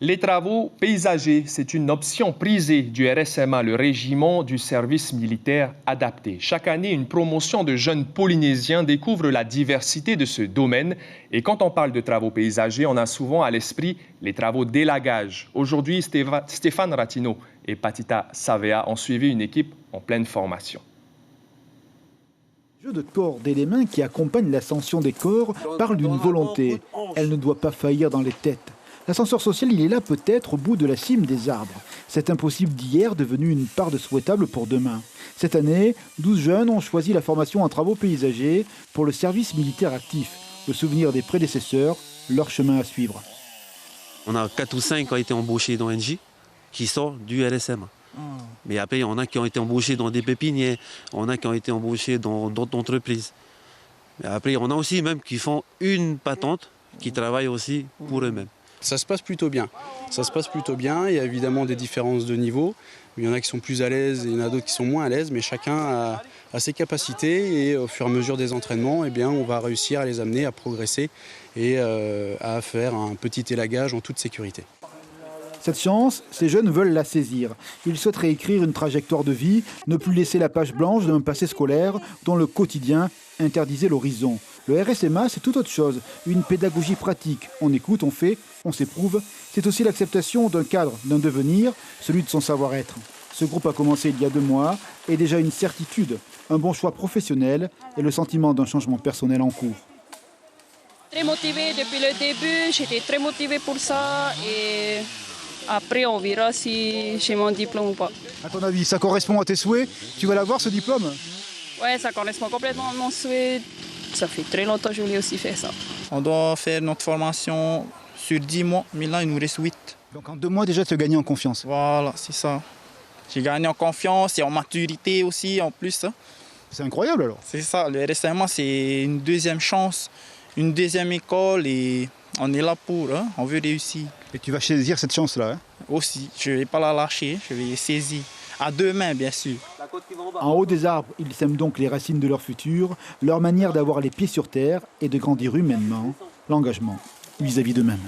Les travaux paysagers, c'est une option prisée du RSMA, le régiment du service militaire adapté. Chaque année, une promotion de jeunes Polynésiens découvre la diversité de ce domaine. Et quand on parle de travaux paysagers, on a souvent à l'esprit les travaux d'élagage. Aujourd'hui, Stéphane Ratino et Patita Savea ont suivi une équipe en pleine formation. Le jeu de corps et des mains qui accompagne l'ascension des corps parle d'une volonté. Elle ne doit pas faillir dans les têtes. L'ascenseur social, il est là peut-être au bout de la cime des arbres. C'est impossible d'hier devenu une part de souhaitable pour demain. Cette année, 12 jeunes ont choisi la formation en travaux paysagers pour le service militaire actif. Le souvenir des prédécesseurs, leur chemin à suivre. On a 4 ou 5 qui ont été embauchés dans NJ, qui sortent du RSMA. Mais après, il y en a qui ont été embauchés dans des pépinières, on a qui ont été embauchés dans d'autres entreprises. Mais après, on a aussi même qui font une patente, qui travaillent aussi pour eux-mêmes. Ça se passe plutôt bien. Ça se passe plutôt bien. Il y a évidemment des différences de niveau. Il y en a qui sont plus à l'aise et il y en a d'autres qui sont moins à l'aise. Mais chacun a ses capacités et au fur et à mesure des entraînements, eh bien, on va réussir à les amener à progresser et à faire un petit élagage en toute sécurité. Cette chance, ces jeunes veulent la saisir. Ils souhaiteraient écrire une trajectoire de vie, ne plus laisser la page blanche d'un passé scolaire dont le quotidien interdisait l'horizon. Le RSMA, c'est tout autre chose, une pédagogie pratique. On écoute, on fait, on s'éprouve. C'est aussi l'acceptation d'un cadre, d'un devenir, celui de son savoir-être. Ce groupe a commencé il y a 2 mois et déjà une certitude, un bon choix professionnel et le sentiment d'un changement personnel en cours. Très motivée depuis le début, j'étais très motivée pour ça et après on verra si j'ai mon diplôme ou pas. À ton avis, ça correspond à tes souhaits? Tu vas l'avoir ce diplôme? Ouais, ça correspond complètement à mon souhait. Ça fait très longtemps que je voulais aussi faire ça. On doit faire notre formation sur 10 mois, mais là il nous reste 8. Donc en 2 mois déjà tu as gagné en confiance? Voilà, c'est ça. J'ai gagné en confiance et en maturité aussi en plus. C'est incroyable alors. C'est ça, le RSMA c'est une deuxième chance, une deuxième école et on est là pour, hein, on veut réussir. Et tu vas saisir cette chance-là, hein? Aussi, je ne vais pas la lâcher, je vais saisir. À 2 mains, bien sûr. En haut des arbres, ils sèment donc les racines de leur futur, leur manière d'avoir les pieds sur terre et de grandir humainement, l'engagement vis-à-vis d'eux-mêmes.